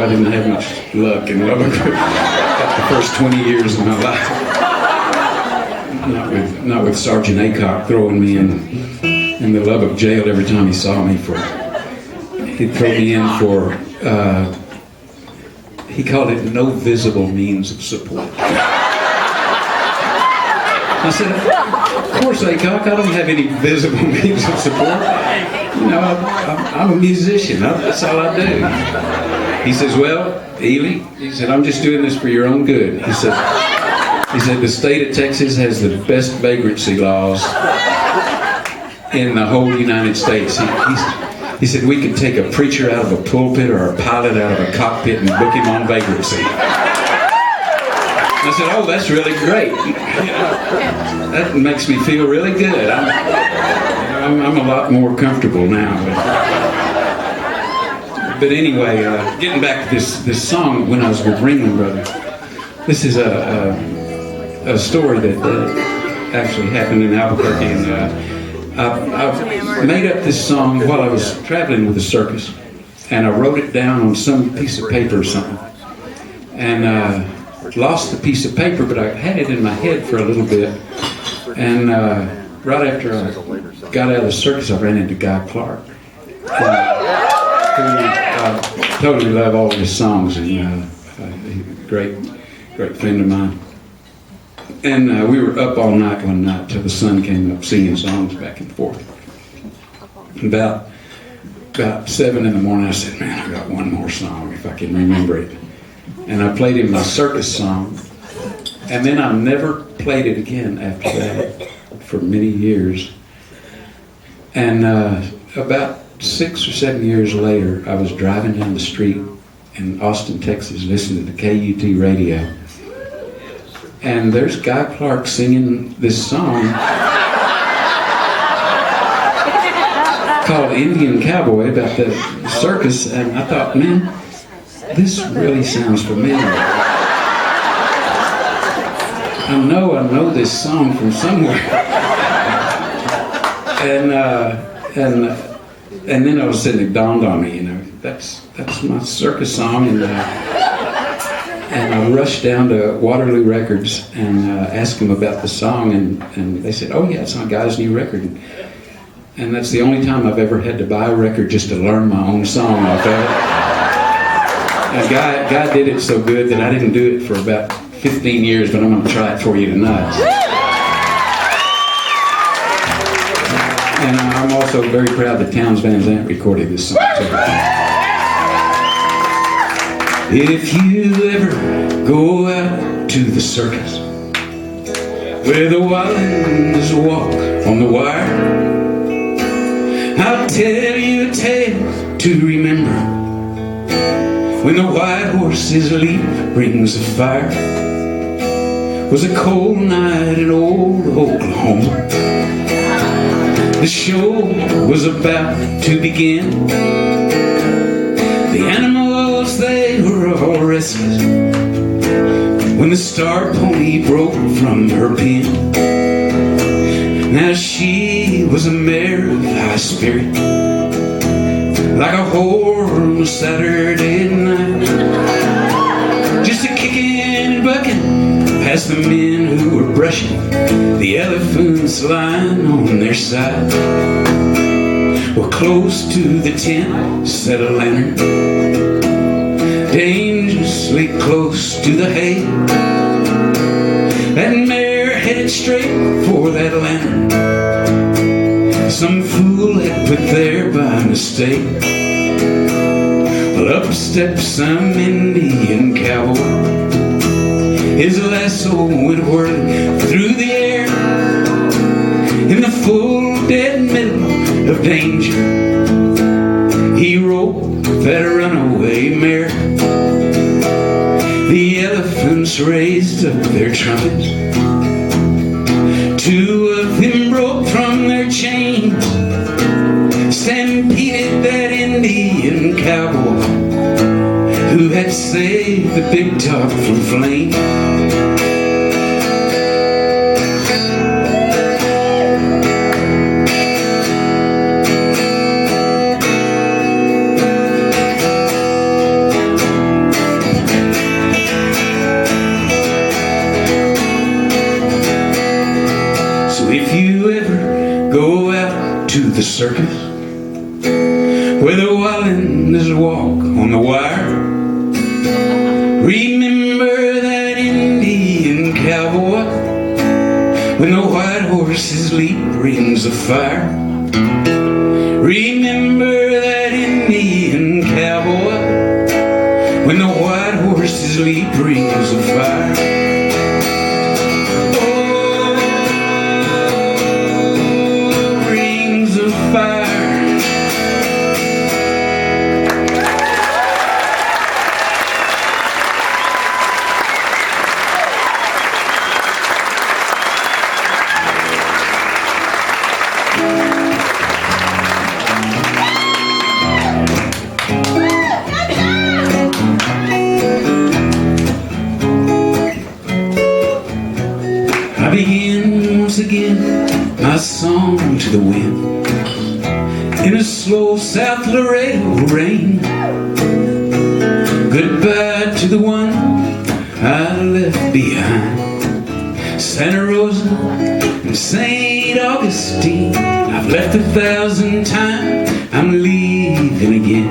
I didn't have much luck in Lubbock. Got the first 20 years of my life. Not with Sergeant Aycock throwing me in the Lubbock jail every time he saw me he'd throw me in for, he called it no visible means of support. I said, of course, Aycock, I don't have any visible means of support. You know, I'm a musician. That's all I do. He says, well, Ely, he said, I'm just doing this for your own good. He said, the state of Texas has the best vagrancy laws in the whole United States. He said, we could take a preacher out of a pulpit or a pilot out of a cockpit and book him on vagrancy. I said, oh, that's really great. That makes me feel really good. I'm a lot more comfortable now. But anyway, getting back to this song when I was with Ringling Brothers, this is a story that actually happened in Albuquerque. And I made up this song while I was traveling with the circus. And I wrote it down on some piece of paper or something. And lost the piece of paper, but I had it in my head for a little bit. And right after I got out of the circus, I ran into Guy Clark, who I totally love all of his songs, and he's a great friend of mine. And we were up all night one night till the sun came up, singing songs back and forth. About 7 in the morning, I said, man, I got one more song if I can remember it. And I played him my circus song, and then I never played it again after that for many years. And about 6 or 7 years later, I was driving down the street in Austin, Texas, listening to KUT radio, and there's Guy Clark singing this song called Indian Cowboy about the circus, and I thought, man, this really sounds familiar. I know this song from somewhere. And then all of a sudden it dawned on me, that's my circus song, and I rushed down to Waterloo Records and asked them about the song, and they said, oh yeah, it's on Guy's new record. And that's the only time I've ever had to buy a record just to learn my own song off of it. And Guy did it so good that I didn't do it for about 15 years, but I'm going to try it for you tonight. And I'm also very proud that Townes Van Zandt recorded this song too. If you ever go out to the circus where the wilds walk on the wire, I'll tell you a tale to remember. When the white horse's leap rings a fire, was a cold night in old Oklahoma. The show was about to begin. The animals, they were all restless when the star pony broke from her pen. Now she was a mare of high spirit, like a warm Saturday night, just a kicking and bucking past the men who were brushing the elephants lying on their side. Well, close to the tent sat a lantern, dangerously close to the hay. That mare headed straight for that lantern, some fool had put there by mistake. Well, up steps some Indian cowboy, his lasso went whirling through the air. In the full dead middle of danger, he rode that runaway mare. The elephants raised up their trumpets, 2 of them broke from their chains, stampeded that Indian cowboy who had saved the big top from flame. circus where the wildlings walk on the wire. Remember that Indian cowboy when the white horses leap rings of fire. Remember that Indian cowboy when the white horses leap rings of fire. Oh, rings of fire. I begin once again my song to the wind in a slow South Laredo rain. Goodbye to the one I left behind, Santa Rosa and St. Augustine. I've left 1,000 times, I'm leaving again.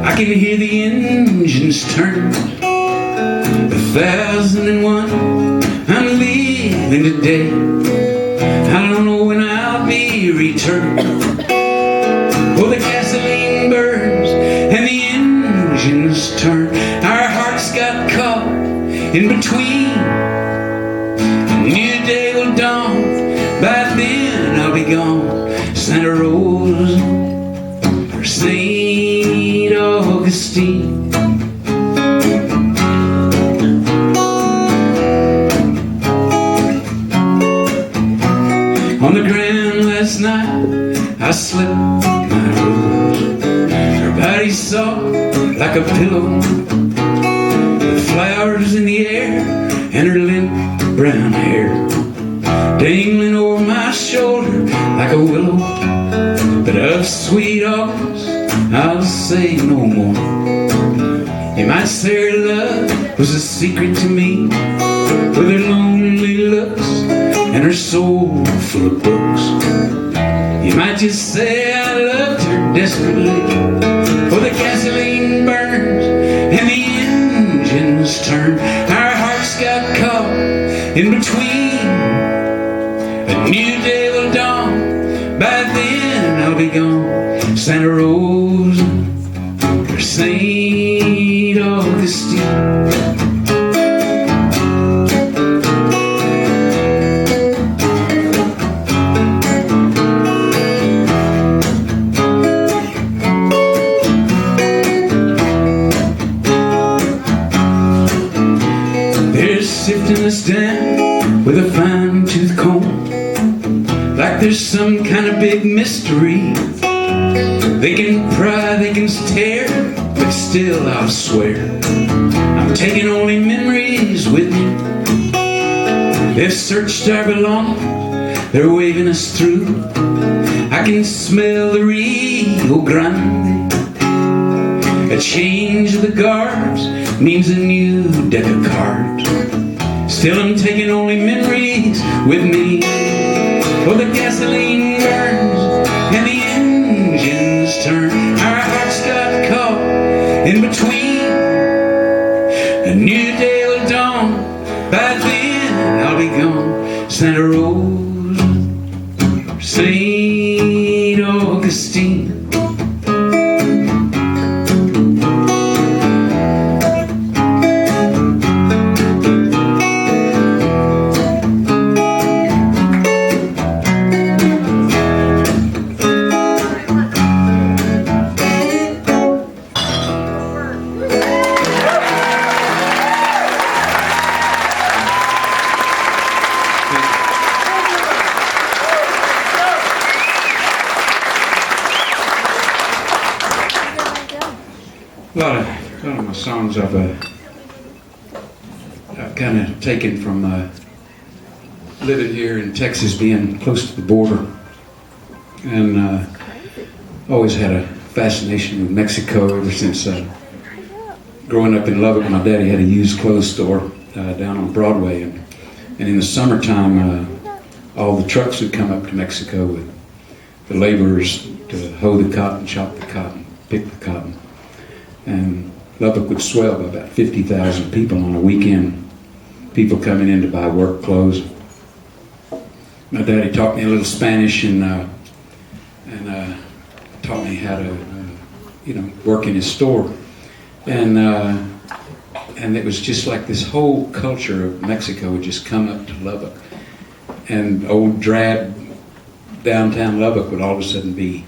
I can hear the engines turn, 1,001. I'm leaving today. I don't know when I'll be returning. Oh, the gasoline burns and the engines turn. Our hearts got caught in between. A new day will dawn. By then I'll be gone. Santa Rosa or St. Augustine. On the ground last night, I slipped my rose. Her body soft like a pillow, with flowers in the air, and her limp brown hair dangling over my shoulder like a willow. But of sweet August, I'll say no more. You might say her love was a secret to me, with her lonely looks and her soul full of books. You might just say I loved her desperately, for the gasoline burns and the engines turn. Our hearts got caught in between. A new day will dawn. By then I'll be gone. Santa Rosa or St. Augustine. Sifting us down with a fine-tooth comb, like there's some kind of big mystery. They can pry, they can tear, but still I'll swear I'm taking only memories with me. They've searched our belongings, they're waving us through. I can smell the Rio Grande. A change of the guards means a new deck of cards. Still I'm taking only memories with me. For the gasoline burns and the engines turn. Our hearts got caught in between. A new day will dawn. By then I'll be gone. Santa Rosa, St. Augustine. A lot of my songs I've kind of taken from living here in Texas, being close to the border, and always had a fascination with Mexico ever since growing up in Lubbock. My daddy had a used clothes store down on Broadway, and in the summertime all the trucks would come up to Mexico with the laborers to hoe the cotton, chop the cotton, pick the cotton. And Lubbock would swell by about 50,000 people on a weekend. People coming in to buy work clothes. My daddy taught me a little Spanish and taught me how to, work in his store. And it was just like this whole culture of Mexico would just come up to Lubbock. And old drab downtown Lubbock would all of a sudden be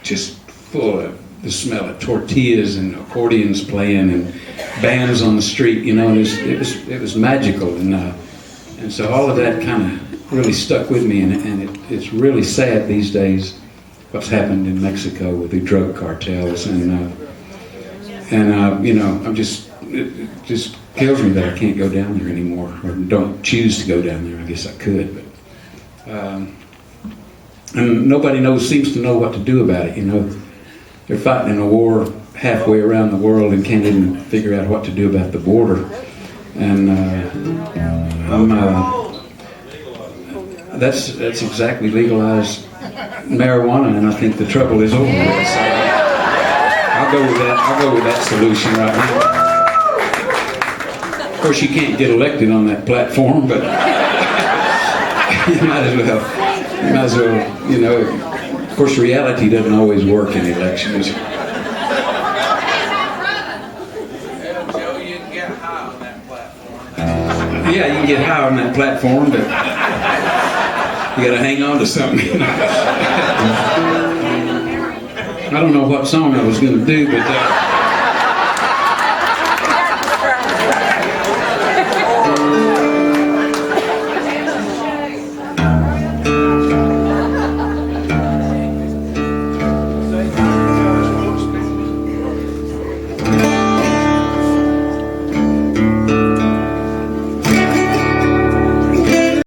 just full of the smell of tortillas and accordions playing and bands on the street. It was magical. And so all of that kind of really stuck with me, and it's really sad these days what's happened in Mexico with the drug cartels, I'm just, it just kills me that I can't go down there anymore, or don't choose to go down there. I guess I could, but and nobody seems to know what to do about it. They're fighting in a war halfway around the world and can't even figure out what to do about the border. And that's exactly legalized marijuana, and I think the trouble is over with. So I'll go with that solution right now. Of course, you can't get elected on that platform, but you might as well, Of course, reality doesn't always work in elections. Joe, you can get high on that platform. Yeah, you can get high on that platform, but you got to hang on to something. I don't know what song I was going to do, but